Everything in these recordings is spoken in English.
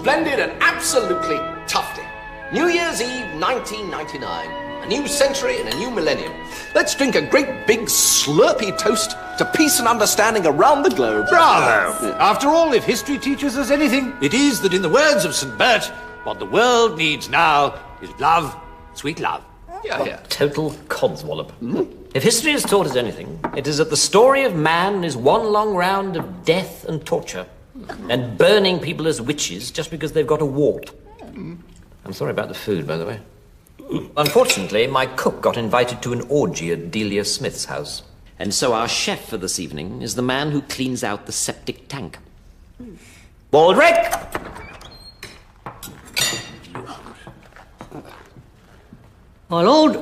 splendid and absolutely tufty. New Year's Eve, 1999. A new century and a new millennium. Let's drink a great big slurpy toast to peace and understanding around the globe. Bravo! After all, if history teaches us anything, it is that in the words of St. Bert, what the world needs now is love, sweet love. Yeah. Total codswallop. If history has taught us anything, it is that the story of man is one long round of death and torture, and burning people as witches just because they've got a wart. I'm sorry about the food, by the way. Unfortunately, my cook got invited to an orgy at Delia Smith's house. And so our chef for this evening is the man who cleans out the septic tank. Baldrick! My lord.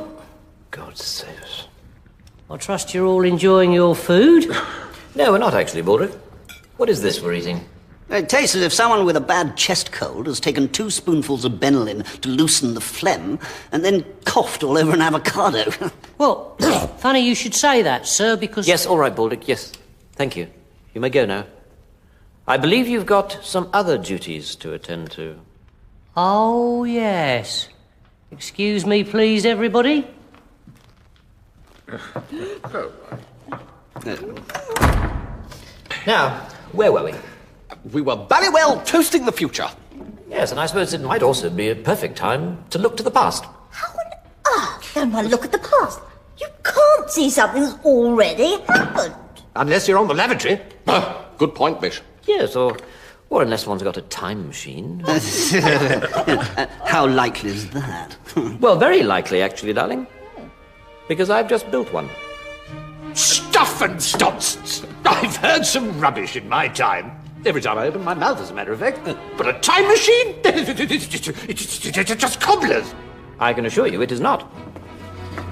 God save us. I trust you're all enjoying your food? No, we're not actually, Baldrick. What is this we're eating? It tastes as if someone with a bad chest cold has taken 2 spoonfuls of Benylin to loosen the phlegm and then coughed all over an avocado. Well, funny you should say that, sir, because... Yes, all right, Baldrick, yes. Thank you. You may go now. I believe you've got some other duties to attend to. Oh, yes. Excuse me, please, everybody. Now, where were we? We were very well toasting the future. Yes, and I suppose it might also be a perfect time to look to the past. How on earth can one look at the past? You can't see something that's already happened. Unless you're on the lavatory. Good point, Bish. Yes, or unless one's got a time machine. How likely is that? Well, very likely, actually, darling. Because I've just built one. Stuff and nonsense. I've heard some rubbish in my time. Every time I open my mouth, as a matter of fact. But a time machine? It's just cobblers. I can assure you it is not.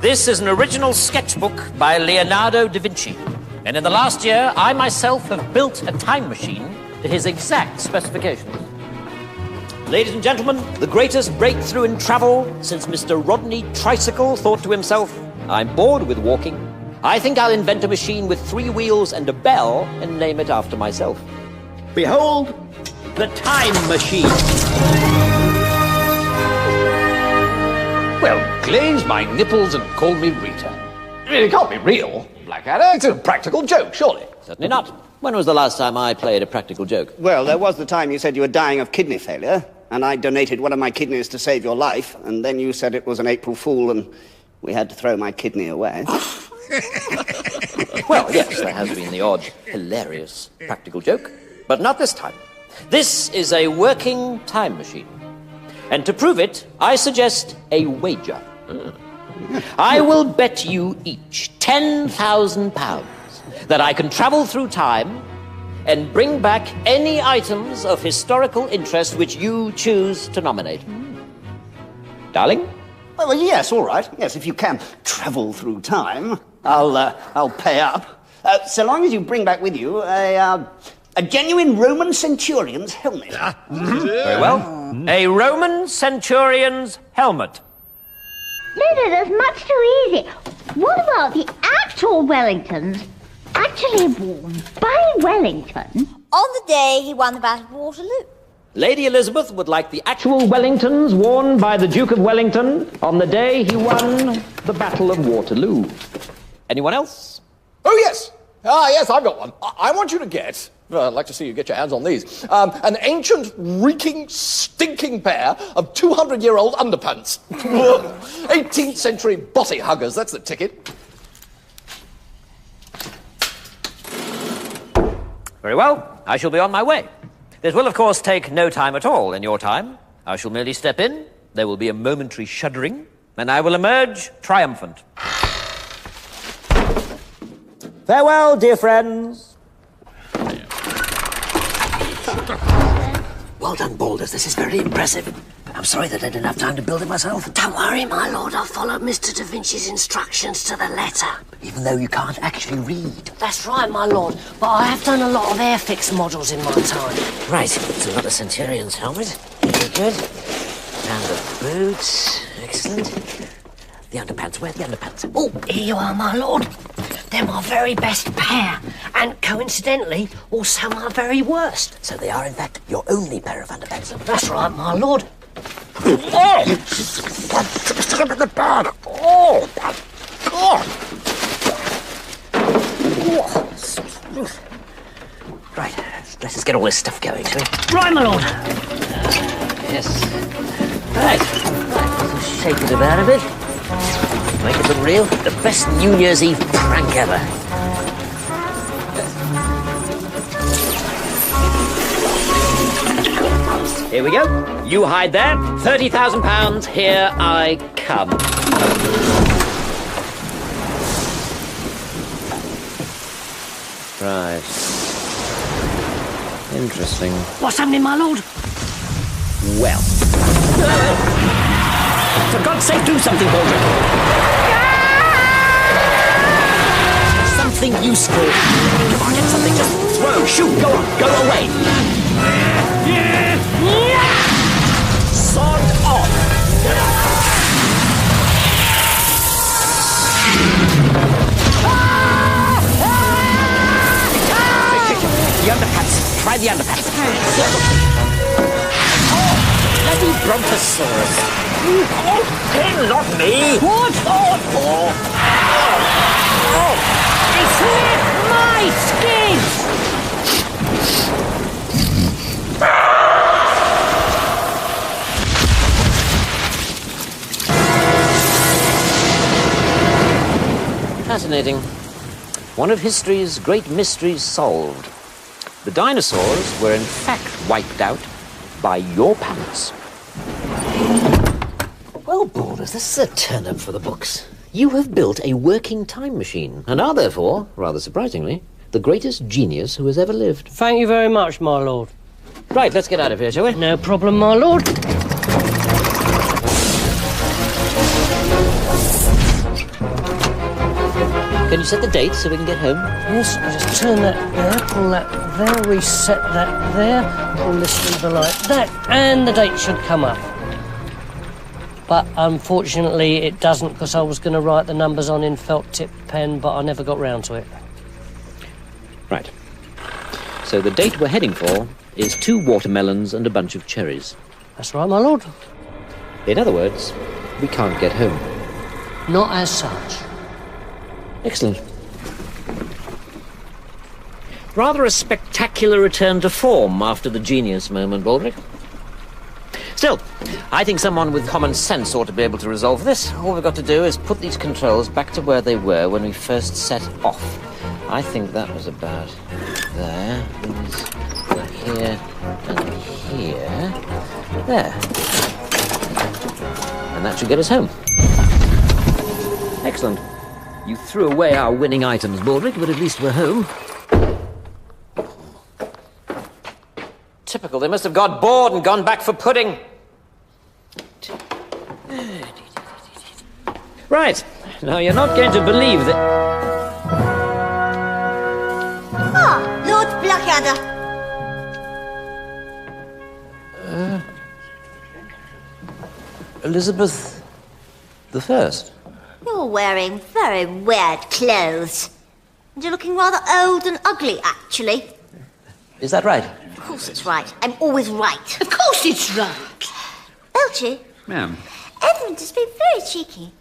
This is an original sketchbook by Leonardo da Vinci. And in the last year, I myself have built a time machine to his exact specifications. Ladies and gentlemen, the greatest breakthrough in travel since Mr. Rodney Tricycle thought to himself, I'm bored with walking. I think I'll invent a machine with 3 wheels and a bell and name it after myself. Behold, the time machine. Well, glaze my nipples and call me Rita. It can't be real, Blackadder. It's a practical joke, surely. Certainly not. When was the last time I played a practical joke? Well, there was the time you said you were dying of kidney failure, and I donated one of my kidneys to save your life, and then you said it was an April Fool, and we had to throw my kidney away. Well, yes, there has been the odd hilarious practical joke, but not this time. This is a working time machine. And to prove it, I suggest a wager. I will bet you each £10,000 that I can travel through time and bring back any items of historical interest which you choose to nominate. Darling? Well, yes, all right. Yes, if you can travel through time, I'll pay up. So long as you bring back with you a genuine Roman centurion's helmet. Very well. A Roman centurion's helmet. No, that's much too easy. What about the actual Wellingtons actually worn by Wellington on the day he won the Battle of Waterloo? Lady Elizabeth would like the actual Wellingtons worn by the Duke of Wellington on the day he won the Battle of Waterloo. Anyone else? Oh, yes. Yes, I've got one. I want you to get, I'd like to see you get your hands on these, an ancient, reeking, stinking pair of 200-year-old underpants. 18th century body huggers, that's the ticket. Very well. I shall be on my way. This will, of course, take no time at all in your time. I shall merely step in, there will be a momentary shuddering, and I will emerge triumphant. Farewell, dear friends. Well done, Balders. This is very impressive. I'm sorry that I didn't have time to build it myself. Don't worry, my lord. I'll follow Mr. Da Vinci's instructions to the letter. Even though you can't actually read. That's right, my lord. But I have done a lot of Airfix models in my time. Right, so we've got the Centurion's helmet. Very good. And the boots. Excellent. The underpants. Where are the underpants? Oh, here you are, my lord. They're my very best pair. And coincidentally, also my very worst. So they are, in fact, your only pair of underpants. That's right, my lord. Right, let's get all this stuff going, shall we? Right, my lord. Yes. Right. Let's shake it about a bit. Make it look real. The best New Year's Eve prank ever. Here we go. You hide there. £30,000. Here I come. Right. Interesting. What's happening, my lord? Well. For God's sake, do something, Baldric. Something useful. Come on, get something. Just throw, shoot, go on, go away. Sod off. The underpants. Try the underpants. Oh, bloody brontosaurus. Oh, not me. What? It's with my skin! Fascinating. One of history's great mysteries solved. The dinosaurs were in fact wiped out by your pants. Well, Baldus, this is a turn-up for the books. You have built a working time machine, and are therefore, rather surprisingly, the greatest genius who has ever lived. Thank you very much, my lord. Right, let's get out of here, shall we? No problem, my lord. Can you set the date so we can get home? Yes, I'll just turn that there, pull that there, reset that there, pull this lever like that, and the date should come up. But unfortunately it doesn't, because I was going to write the numbers on in felt tip pen, but I never got round to it. Right. So the date we're heading for is 2 watermelons and a bunch of cherries. That's right, my lord. In other words, we can't get home. Not as such. Excellent. Rather a spectacular return to form after the genius moment, Baldric. Still, I think someone with common sense ought to be able to resolve this. All we've got to do is put these controls back to where they were when we first set off. I think that was about there. These were here and here. There. And that should get us home. Excellent. You threw away our winning items, Baldric, but at least we're home. Typical. They must have got bored and gone back for pudding. Right. Now, you're not going to believe that... Ah, Lord Blackadder. Elizabeth the First. You're wearing very weird clothes. And you're looking rather old and ugly, actually. Is that right? Of course it's right. I'm always right. Of course it's right. Elchie, Ma'am. Edmund has been very cheeky.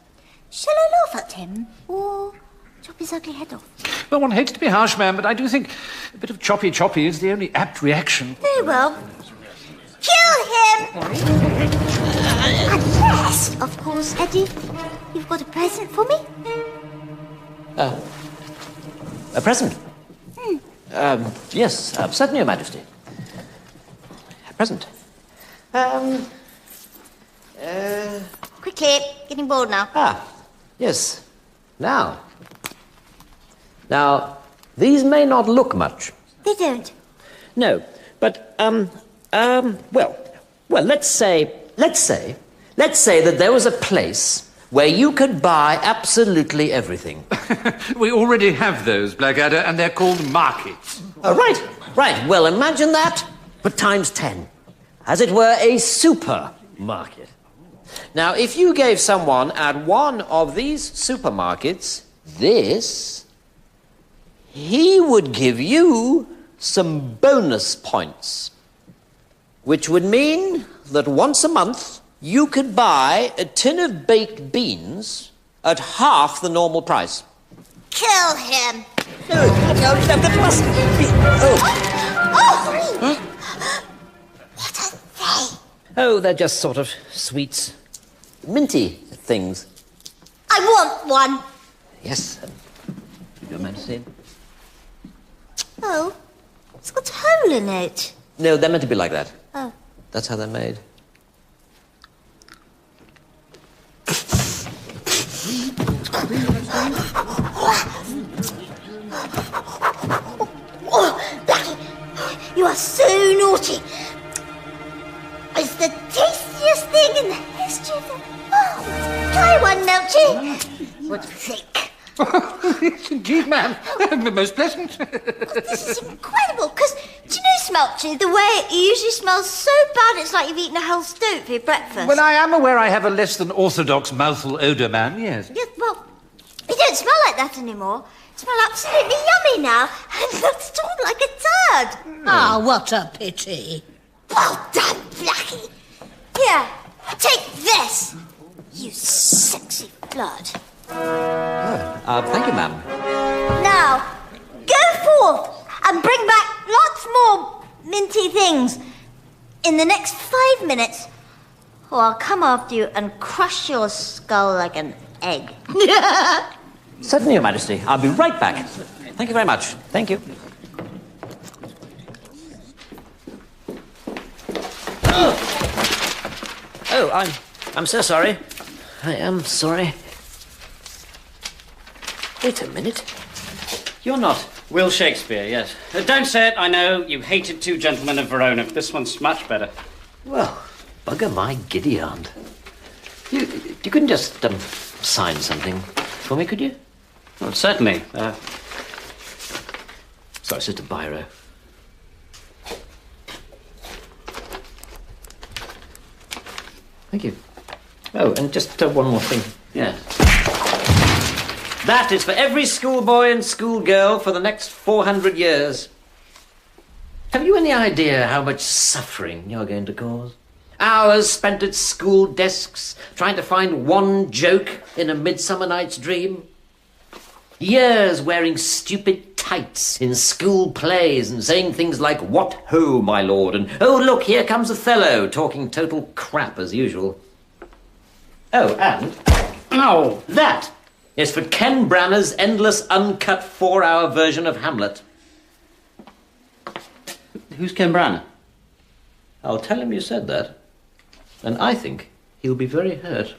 Shall I laugh at him, or chop his ugly head off? Well, one hates to be harsh, ma'am, but I do think a bit of choppy is the only apt reaction. Very well. Kill him! Unless, of course, Eddie, you've got a present for me? A present? Yes, certainly, Your Majesty. A present. Quickly, getting bored now. Yes. Now, these may not look much. They don't. No, but, well, let's say that there was a place where you could buy absolutely everything. We already have those, Blackadder, and they're called markets. Right. Well, imagine that, but times 10. As it were, a supermarket. Now, if you gave someone at one of these supermarkets this, he would give you some bonus points, which would mean that once a month you could buy a tin of baked beans at half the normal price. Kill him. What are they? Oh, they're just sort of sweets. Minty things. I want one. Yes. Your Majesty. Oh, it's got a hole in it. No, they're meant to be like that. Oh. That's how they're made. Oh, Blackie, you are so naughty. It's the tastiest thing in the history of the world. Try one, Melchi. What's thick? Yes, indeed, ma'am. Most pleasant. This is incredible, because, do you know, Smelchy, the way it usually smells so bad it's like you've eaten a whole stoat for your breakfast. Well, I am aware I have a less than orthodox mouthful odour, ma'am, yes. Yes, well, it don't smell like that anymore. It smells absolutely yummy now, and looks at all like a turd. Ah, what a pity. Well done, Blackie. Here, take this, you sexy blood. Thank you, ma'am. Now, go forth and bring back lots more minty things in the next 5 minutes, or I'll come after you and crush your skull like an egg. Certainly, Your Majesty. I'll be right back. Thank you very much. Thank you. Oh, I'm so sorry. I am sorry. Wait a minute. You're not... Will Shakespeare, yes. Don't say it, I know. You hated Two Gentlemen of Verona. This one's much better. Well, bugger my giddy aunt. You couldn't just sign something for me, could you? Well, certainly. Sorry, it's just a biro. Thank you. Oh, and just one more thing. Yeah. That is for every schoolboy and schoolgirl for the next 400 years. Have you any idea how much suffering you're going to cause? Hours spent at school desks trying to find one joke in A Midsummer Night's Dream. Years wearing stupid tights in school plays and saying things like, "What ho, my lord," and "Oh, look, here comes Othello," talking total crap as usual. Oh, and... Oh! That is for Ken Branagh's endless, uncut 4-hour version of Hamlet. Who's Ken Branagh? I'll tell him you said that, and I think he'll be very hurt.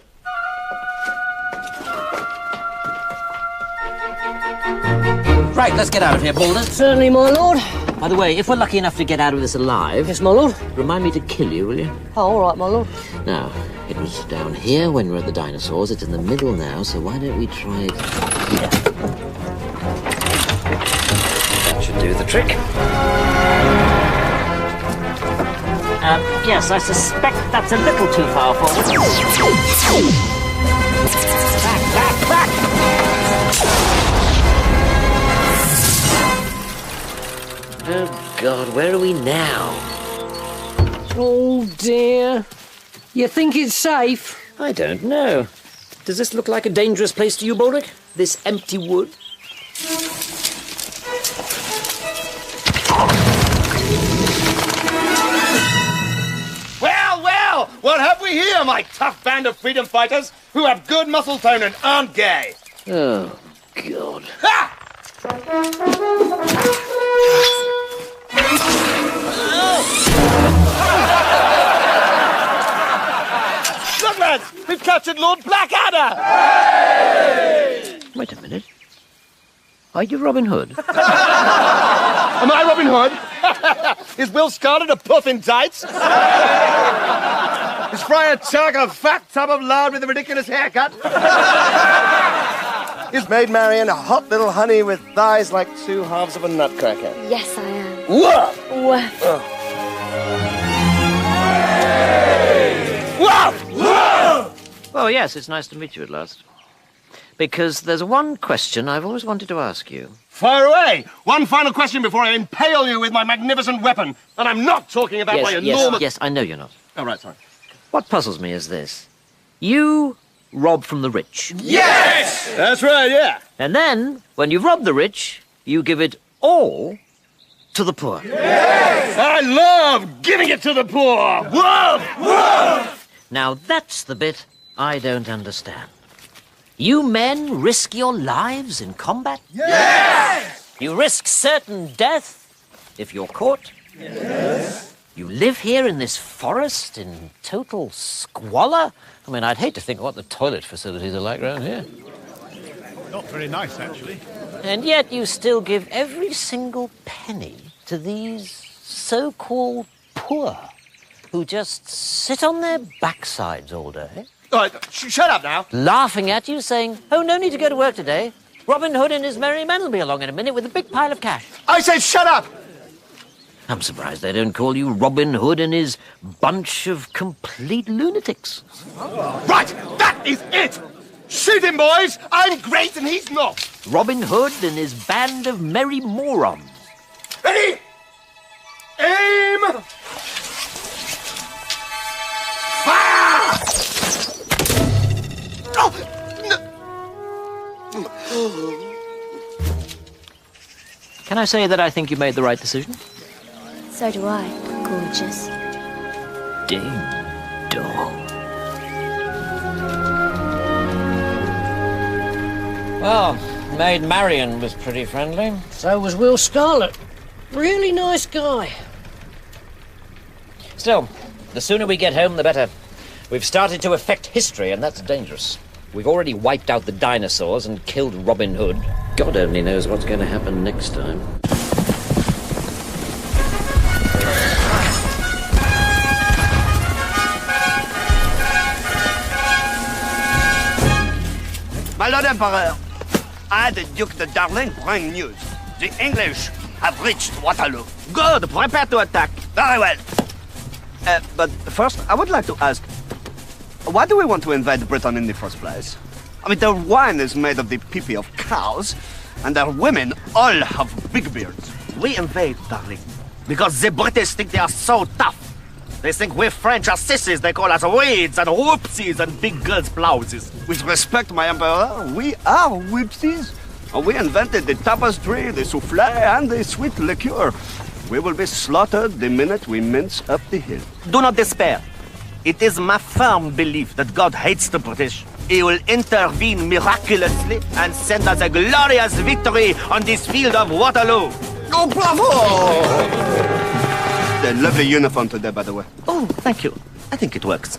Right, let's get out of here, Balder. Certainly, my lord. By the way, if we're lucky enough to get out of this alive... Yes, my lord. Remind me to kill you, will you? Oh, all right, my lord. Now, it was down here when we were at the dinosaurs. It's in the middle now, so why don't we try it here? That should do the trick. Yes, I suspect that's a little too far forward. Back! Oh, God, where are we now? Oh, dear. You think it's safe? I don't know. Does this look like a dangerous place to you, Baldric? This empty wood? Well, what have we here, my tough band of freedom fighters who have good muscle tone and aren't gay? Oh, God. Ha! Look, lads, we've captured Lord Blackadder! Hey! Wait a minute. Are you Robin Hood? Am I Robin Hood? Is Will Scarlet a puff in tights? Is Friar Tuck a fat tub of lard with a ridiculous haircut? Is Maid Marian a hot little honey with thighs like two halves of a nutcracker? Yes, I am. Whoa! Woof. Whoa! Whoa! Oh, yes, it's nice to meet you at last. because there's one question I've always wanted to ask you. Fire away! One final question before I impale you with my magnificent weapon. And I'm not talking about my enormous... Yes, I know you're not. Oh, right, sorry. What puzzles me is this. You rob from the rich. Yes! That's right, yeah. And then, when you've robbed the rich, you give it all to the poor. Yes! I love giving it to the poor! Whoa! Whoa! Now, that's the bit I don't understand. You men risk your lives in combat? Yes! You risk certain death if you're caught? Yes. You live here in this forest in total squalor? I mean, I'd hate to think what the toilet facilities are like around here. Not very nice, actually. And yet you still give every single penny to these so-called poor who just sit on their backsides all day. All right, shut up now. Laughing at you, saying, oh, no need to go to work today. Robin Hood and his merry men will be along in a minute with a big pile of cash. I said shut up! I'm surprised they don't call you Robin Hood and his bunch of complete lunatics. Right, that is it! Shoot him, boys! I'm great and he's not! Robin Hood and his band of merry morons. Ready? Aim! Fire! Can I say that I think you made the right decision? So do I, gorgeous. Ding dong. Well, Maid Marian was pretty friendly. So was Will Scarlett. Really nice guy. Still, the sooner we get home, the better. We've started to affect history, and that's dangerous. We've already wiped out the dinosaurs and killed Robin Hood. God only knows what's going to happen next time. My Lord Emperor, I, the Duke de Darling, bring news. The English have reached Waterloo. Good, prepare to attack. Very well. But first, I would like to ask, why do we want to invade Britain in the first place? I mean, their wine is made of the pee-pee of cows, and their women all have big beards. We invade, darling, because the British think they are so tough. They think we French are sissies. They call us weeds and whoopsies and big girls' blouses. With respect, my Emperor, we are whoopsies. We invented the tapestry, the souffle, and the sweet liqueur. We will be slaughtered the minute we mince up the hill. Do not despair. It is my firm belief that God hates the British. He will intervene miraculously and send us a glorious victory on this field of Waterloo. Oh, bravo! A lovely uniform today, by the way. Oh, thank you. I think it works.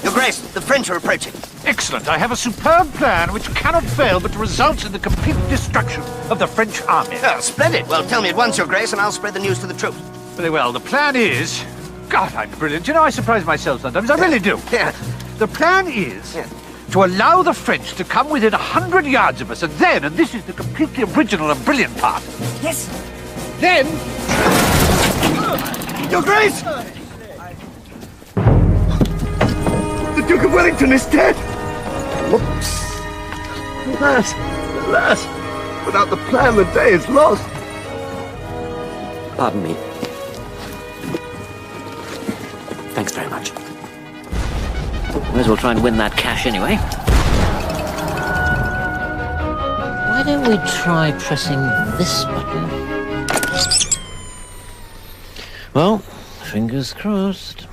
Your Grace, the French are approaching. Excellent. I have a superb plan which cannot fail but results in the complete destruction of the French army. Oh, splendid. Well, tell me at once, Your Grace, and I'll spread the news to the troops. Very well. The plan is... God, I'm brilliant. You know, I surprise myself sometimes. I really do. Yeah. The plan is... to allow the French to come within 100 yards of us, and then, and this is the completely original and brilliant part. Yes. Then... Your Grace! The Duke of Wellington is dead! Whoops. Alas, alas, without the plan, the day is lost. Pardon me. Thanks very much. Might as well try and win that cash anyway. Why don't we try pressing this button? Well, fingers crossed.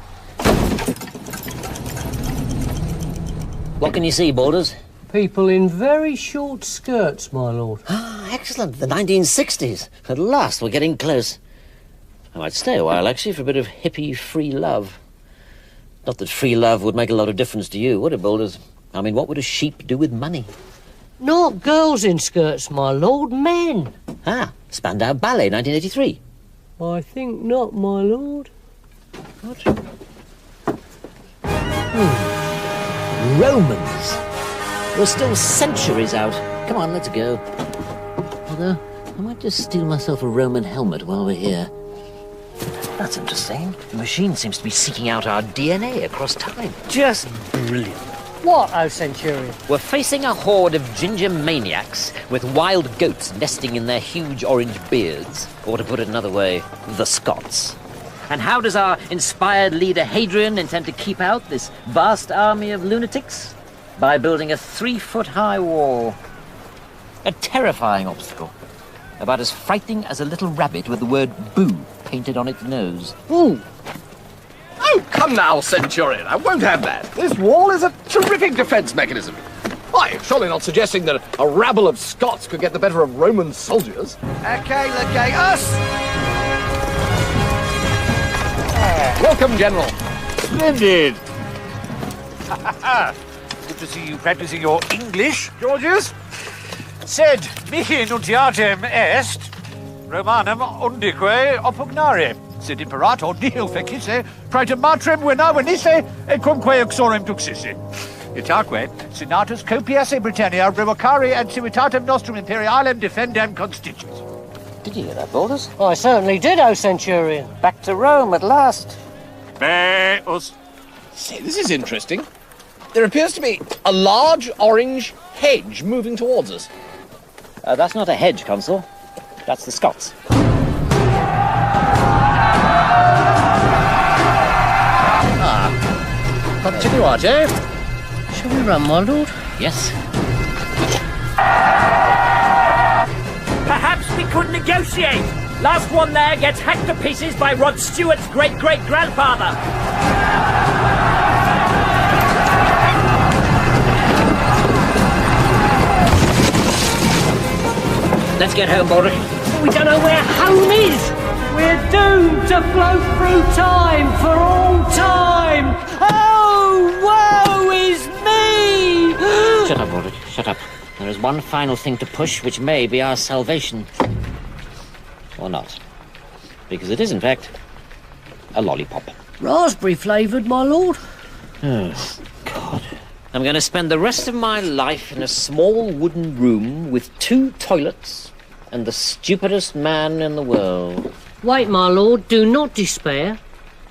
What can you see, Borders? People in very short skirts, my lord. Ah, excellent. The 1960s. At last, we're getting close. I might stay a while, actually, for a bit of hippie free love. Not that free love would make a lot of difference to you, would it, Boulders? I mean, what would a sheep do with money? Not girls in skirts, my lord, men. Ah, Spandau Ballet, 1983. I think not, my lord. What? Romans. We're still centuries out. Come on, let's go. Although, I might just steal myself a Roman helmet while we're here. That's interesting. The machine seems to be seeking out our DNA across time. Just brilliant. What, O Centurion? We're facing a horde of ginger maniacs with wild goats nesting in their huge orange beards. Or to put it another way, the Scots. And how does our inspired leader Hadrian intend to keep out this vast army of lunatics? By building a 3-foot-high wall. A terrifying obstacle. About as frightening as a little rabbit with the word boo painted on its nose. Ooh. Oh, come now, Centurion. I won't have that. This wall is a terrific defense mechanism. Why, surely not suggesting that a rabble of Scots could get the better of Roman soldiers. Okay, us! Welcome, General. Splendid! Good to see you practicing your English, Georgius. Sed mihi nuntiatem est, Romanum undique oppugnare. Sed imperator nihil fecisse, praeter matrem vena venisse, et cumque uxorem duxisse. Itaque, senatus copiasse Britannia revocare ad civitatem nostrum imperialem defendam constituit. Did you hear that, Baldus? I certainly did, O Centurion. Back to Rome at last. Beus. Say, this is interesting. There appears to be a large orange hedge moving towards us. That's not a hedge, Consul. That's the Scots. Continuate. Shall we run, my lord? Yes. Perhaps we could negotiate. Last one there gets hacked to pieces by Rod Stewart's great-great-grandfather. Let's get home, Baldric. We don't know where home is. We're doomed to float through time for all time. Oh, woe is me! Shut up, Baldric. Shut up. There is one final thing to push, which may be our salvation. Or not. Because it is, in fact, a lollipop. Raspberry flavoured, my lord. Oh, God. I'm going to spend the rest of my life in a small wooden room with 2 toilets and the stupidest man in the world. Wait, my lord, do not despair,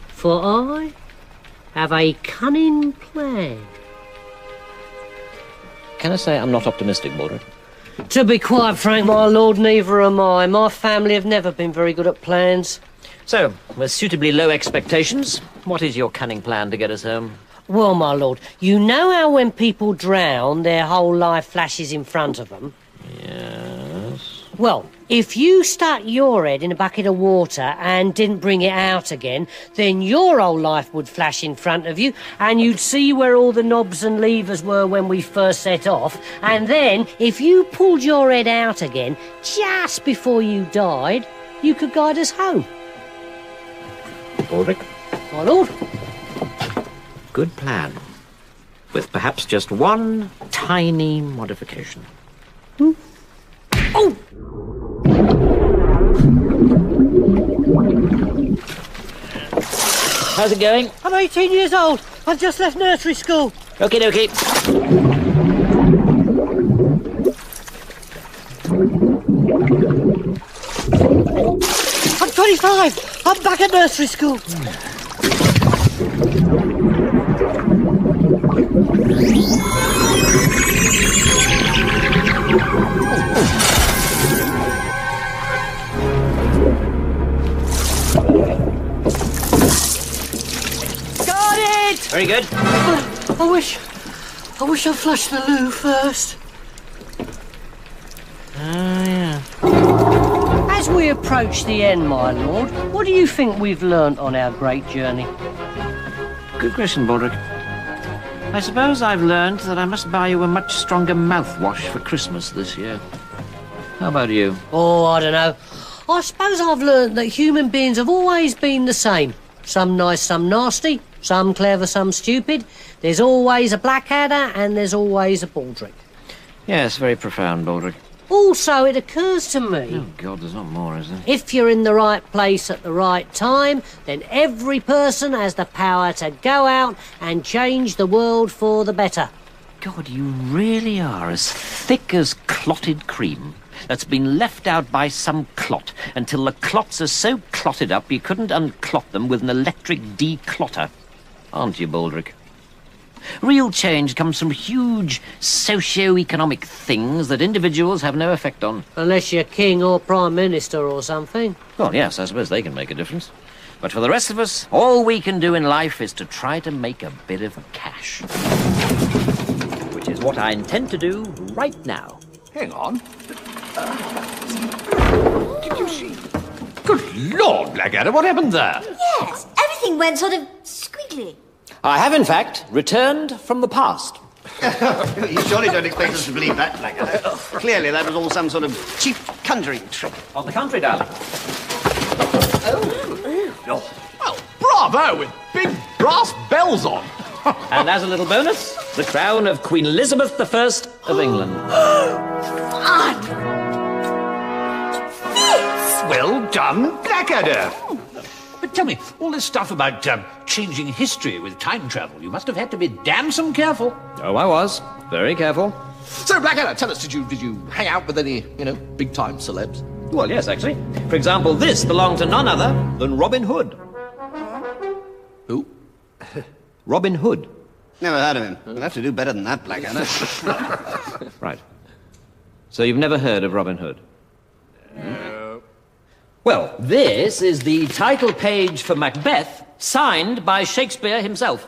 for I have a cunning plan. Can I say I'm not optimistic, Baldric? To be quite frank, my lord, neither am I. My family have never been very good at plans. So, with suitably low expectations, what is your cunning plan to get us home? Well, my lord, you know how when people drown, their whole life flashes in front of them? Yes. Well, if you stuck your head in a bucket of water and didn't bring it out again, then your whole life would flash in front of you, and you'd see where all the knobs and levers were when we first set off, and then, if you pulled your head out again, just before you died, you could guide us home. Baldric? My lord? Good plan. With perhaps just one tiny modification. Oh! How's it going? I'm 18 years old. I've just left nursery school. Okie dokie. I'm 25. I'm back at nursery school. Got it! Very good. I wish I flushed the loo first. Yeah. As we approach the end, my lord, what do you think we've learnt on our great journey? Good question, Baldric. I suppose I've learned that I must buy you a much stronger mouthwash for Christmas this year. How about you? Oh, I don't know. I suppose I've learnt that human beings have always been the same. Some nice, some nasty, some clever, some stupid. There's always a Blackadder and there's always a Baldric. Yes, very profound, Baldric. Also, it occurs to me... Oh, God, there's not more, is there? If you're in the right place at the right time, then every person has the power to go out and change the world for the better. God, you really are as thick as clotted cream. that's been left out by some clot until the clots are so clotted up you couldn't unclot them with an electric declotter. Aren't you, Baldric? Real change comes from huge socio-economic things that individuals have no effect on. Unless you're king or prime minister or something. Well, yes, I suppose they can make a difference. But for the rest of us, all we can do in life is to try to make a bit of cash. Which is what I intend to do right now. Hang on. Did you see? Good Lord, Blackadder, what happened there? Yes, everything went sort of squiggly. I have, in fact, returned from the past. You surely don't expect us to believe that, Blackadder. Clearly, that was all some sort of cheap conjuring trick. On the contrary, darling. Oh, well, bravo, with big brass bells on. And as a little bonus, the crown of Queen Elizabeth I of England. Fun! Well done, Blackadder. But tell me, all this stuff about changing history with time travel, you must have had to be damn careful. Oh, I was. Very careful. So, Blackadder, tell us, did you hang out with any, big-time celebs? Well, yes, actually. For example, this belonged to none other than Robin Hood. Who? Robin Hood. Never heard of him. We'll have to do better than that, Blackadder. Right. So you've never heard of Robin Hood? No. Well, this is the title page for Macbeth, signed by Shakespeare himself.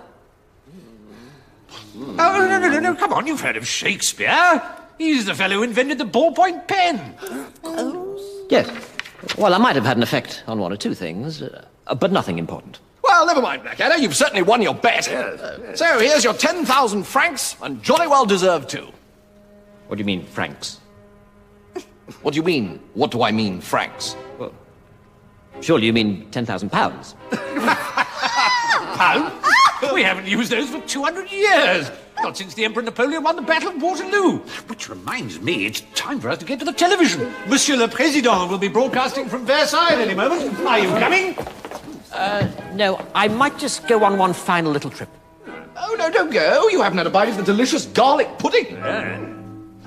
Oh, no, come on, you've heard of Shakespeare. He's the fellow who invented the ballpoint pen. Yes. Well, I might have had an effect on one or two things, but nothing important. Well, never mind, Blackadder. You've certainly won your bet. So here's your 10,000 francs, and jolly well deserved too. What do you mean, francs? What do you mean? What do I mean, francs? Well, surely you mean 10,000 pounds. Pounds? We haven't used those for 200 years. Not since the Emperor Napoleon won the Battle of Waterloo. Which reminds me, it's time for us to get to the television. Monsieur le Président will be broadcasting from Versailles any moment. Are you coming? No, I might just go on one final little trip. Oh, no, don't go. You haven't had a bite of the delicious garlic pudding.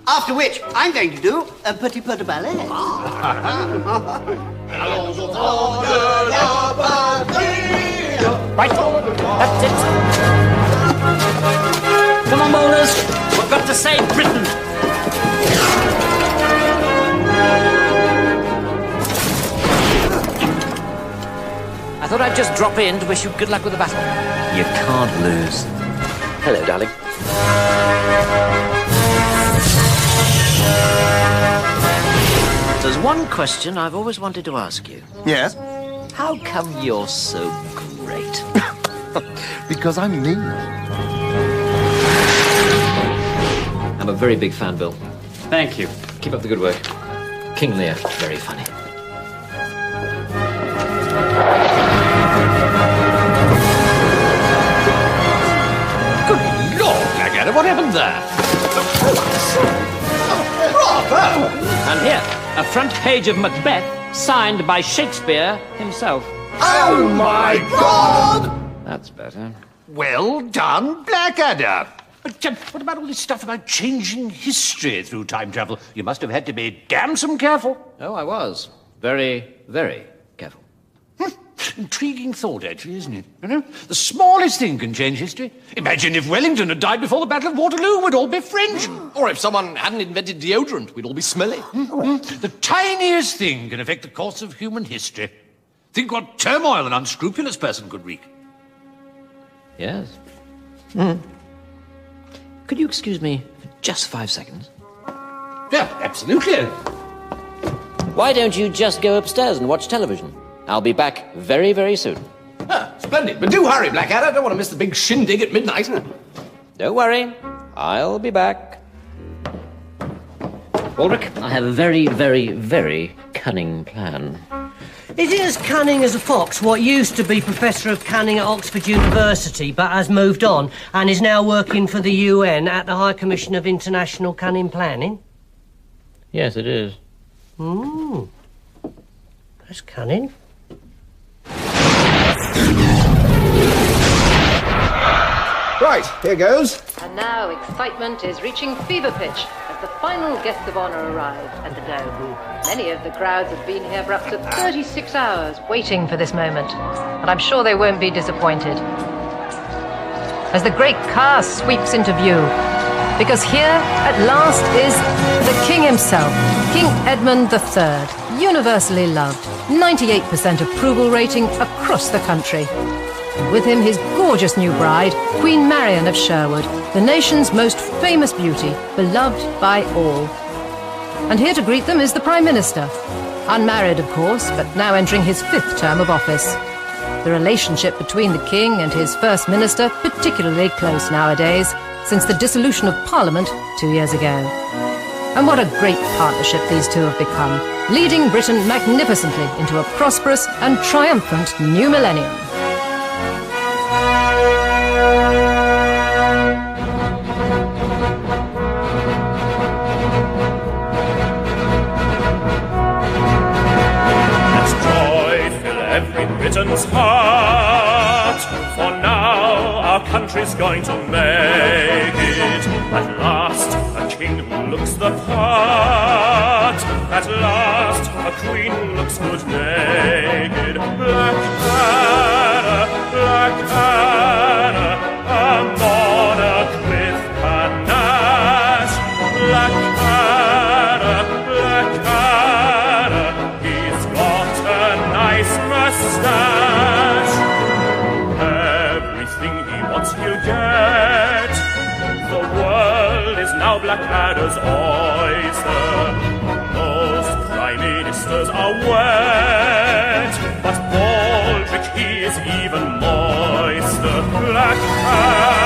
After which, I'm going to do a petit peu de ballet. Right, that's it. Come on, bowlers. We've got to save Britain. I thought I'd just drop in to wish you good luck with the battle. You can't lose. Hello, darling. There's one question I've always wanted to ask you. Yes? How come you're so great? Because I'm me. I'm a very big fan, Bill. Thank you. Keep up the good work. King Lear, very funny. Good Lord, Blackadder, what happened there? Bravo! And here, a front page of Macbeth, signed by Shakespeare himself. Oh, my God! That's better. Well done, Blackadder. But what about all this stuff about changing history through time travel? You must have had to be damn careful. Oh, I was. Very, very careful. Intriguing thought, actually, isn't it? You know, the smallest thing can change history. Imagine if Wellington had died before the Battle of Waterloo, we'd all be French. Or if someone hadn't invented deodorant, we'd all be smelly. The tiniest thing can affect the course of human history. Think what turmoil an unscrupulous person could wreak. Yes. Could you excuse me for just 5 seconds? Yeah, absolutely. Why don't you just go upstairs and watch television? I'll be back very, very soon. Ah, splendid. But do hurry, Blackadder. I don't want to miss the big shindig at midnight. Don't worry. I'll be back. Ulrich, I have a very, very, very cunning plan. Is it as cunning as a fox, what used to be Professor of Cunning at Oxford University, but has moved on and is now working for the UN at the High Commission of International Cunning Planning? Yes, it is. That's cunning. Right, here goes. And now excitement is reaching fever pitch as the final guests of honor arrive at the Dome. Many of the crowds have been here for up to 36 hours waiting for this moment, and I'm sure they won't be disappointed. As the great car sweeps into view, because here at last is the King himself, King Edmund III, universally loved, 98% approval rating across the country. And with him his gorgeous new bride, Queen Marian of Sherwood, the nation's most famous beauty, beloved by all. And here to greet them is the Prime Minister. Unmarried, of course, but now entering his 5th term of office. The relationship between the King and his First Minister particularly close nowadays, since the dissolution of Parliament 2 years ago. And what a great partnership these two have become, leading Britain magnificently into a prosperous and triumphant new millennium. Britain's heart, for now our country's going to make it. At last, a king who looks the part. At last, a queen who looks good naked. Blackadder, Blackadder, a monarch with panache. Blackadder, Blackadder, he's got a nice mustache. Everything he wants he'll get. The world is now Blackadder's oyster. Most prime ministers are wet, but Baldric he is even moister. Blackadder.